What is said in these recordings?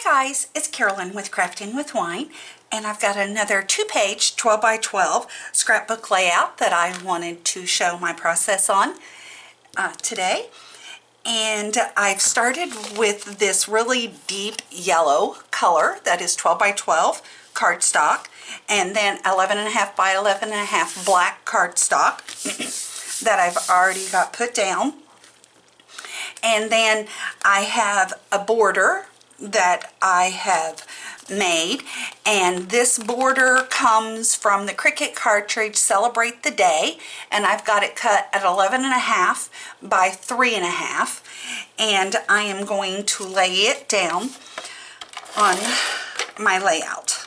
Hi guys, it's Carolyn with Crafting with Wine, and I've got another 2-page 12 by 12 scrapbook layout that I wanted to show my process on today. And I've started with this really deep yellow color that is 12 by 12 cardstock, and then 11.5 by 11.5 black cardstock that I've already got put down. And then I have a border that I have made, and this border comes from the Cricut cartridge Celebrate the Day, and I've got it cut at 11.5 by 3.5, and I am going to lay it down on my layout.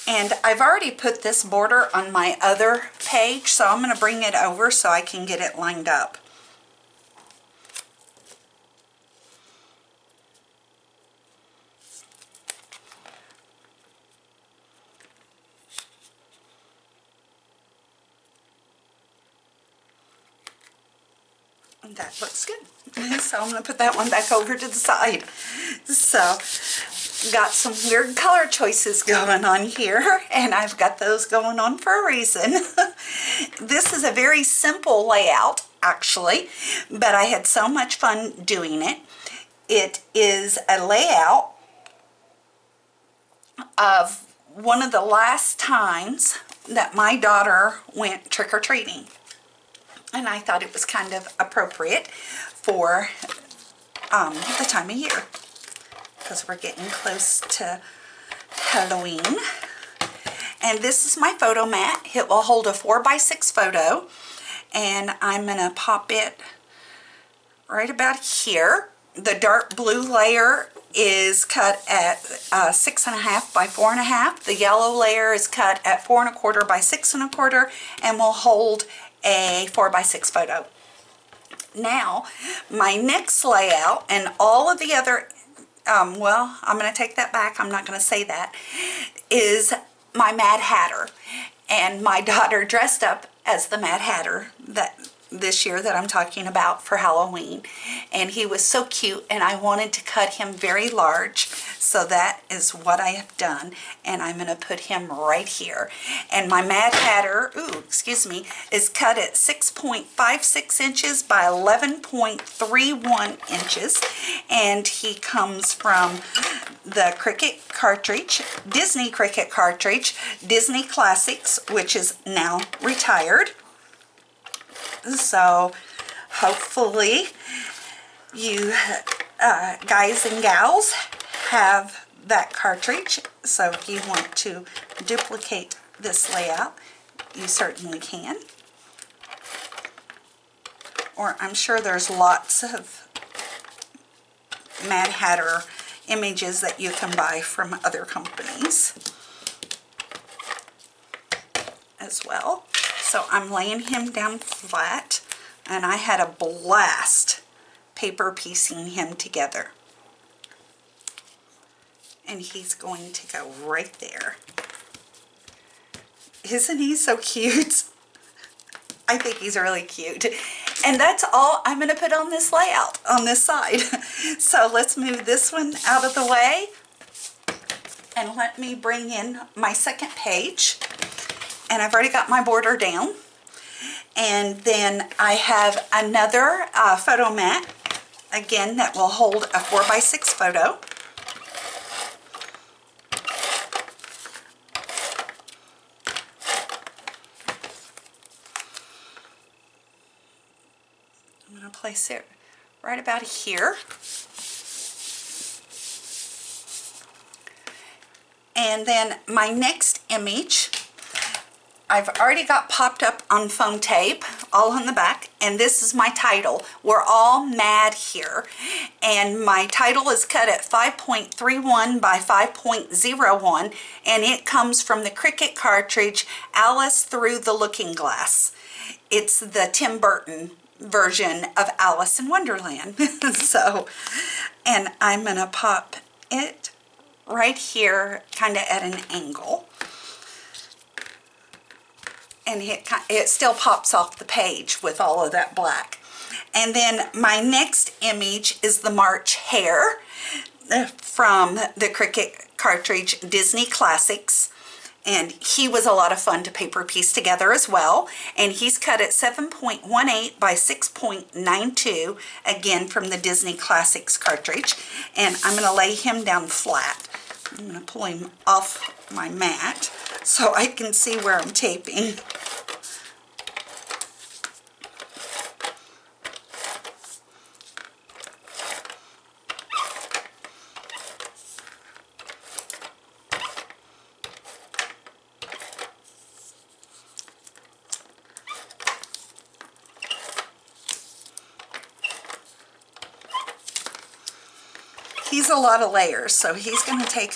And I've already put this border on my other page, so I'm going to bring it over so I can get it lined up. And that looks good. So I'm going to put that one back over to the side. So got some weird color choices going on here, and I've got those going on for a reason. This is a very simple layout actually, but I had so much fun doing it. It is a layout of one of the last times that my daughter went trick-or-treating, and I thought it was kind of appropriate for the time of year, because we're getting close to Halloween. And this is my photo mat. It will hold a 4x6 photo, and I'm going to pop it right about here. The dark blue layer is cut at 6.5 by 4.5. The yellow layer is cut at 4.25 by 6.25, and will hold a 4x6 photo. Now, my next layout, and all of the other well, I'm going to take that back. I'm not going to say that, is my Mad Hatter. And my daughter dressed up as the Mad Hatter this year that I'm talking about for Halloween. And he was so cute, and I wanted to cut him very large. So that is what I have done. And I'm going to put him right here. And my Mad Hatter, excuse me, is cut at 6.56 inches by 11.31 inches. And he comes from the Cricut cartridge, Disney Cricut cartridge, Disney Classics, which is now retired. So hopefully you guys and gals have that cartridge. So if you want to duplicate this layout, you certainly can. Or I'm sure there's lots of Mad Hatter images that you can buy from other companies as well. So I'm laying him down flat, and I had a blast paper piecing him together. And he's going to go right there. Isn't he so cute? I think he's really cute. And that's all I'm going to put on this layout, on this side. So let's move this one out of the way, and let me bring in my second page. And I've already got my border down. And then I have another photo mat, again, that will hold a 4x6 photo. I'm going to place it right about here. And then my next image, I've already got popped up on foam tape, all on the back, and this is my title. We're all mad here. And my title is cut at 5.31 by 5.01, and it comes from the Cricut cartridge, Alice Through the Looking Glass. It's the Tim Burton version of Alice in Wonderland. So, and I'm going to pop it right here, kind of at an angle. And it still pops off the page with all of that black. And then my next image is the March Hare from the Cricut cartridge Disney Classics. And he was a lot of fun to paper piece together as well. And he's cut at 7.18 by 6.92, again from the Disney Classics cartridge. And I'm going to lay him down flat. I'm going to pull him off my mat so I can see where I'm taping. He's a lot of layers, so he's going to take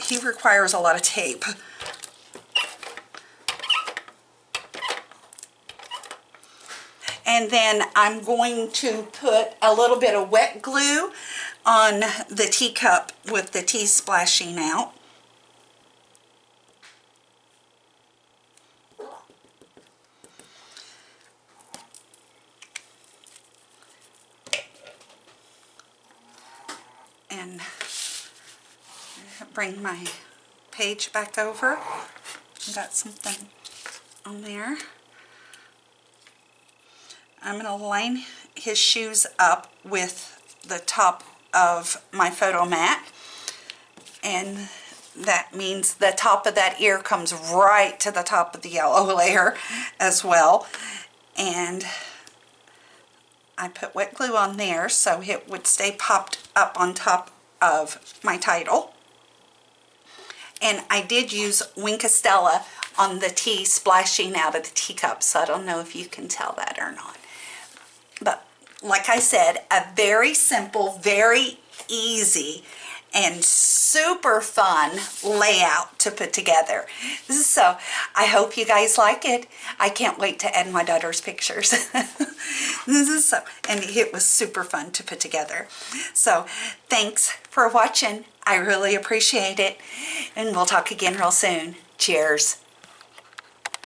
he requires a lot of tape. And then I'm going to put a little bit of wet glue on the teacup with the tea splashing out. And bring my page back over. Got something on there. I'm going to line his shoes up with the top of my photo mat, and that means the top of that ear comes right to the top of the yellow layer as well. And I put wet glue on there so it would stay popped up on top of my title. And I did use Winkastella on the tea splashing out of the teacup, so I don't know if you can tell that or not. But like I said, a very simple, very easy, and super fun layout to put together. So I hope you guys like it. I can't wait to add my daughter's pictures. And it was super fun to put together. So thanks for watching. I really appreciate it. And we'll talk again real soon. Cheers.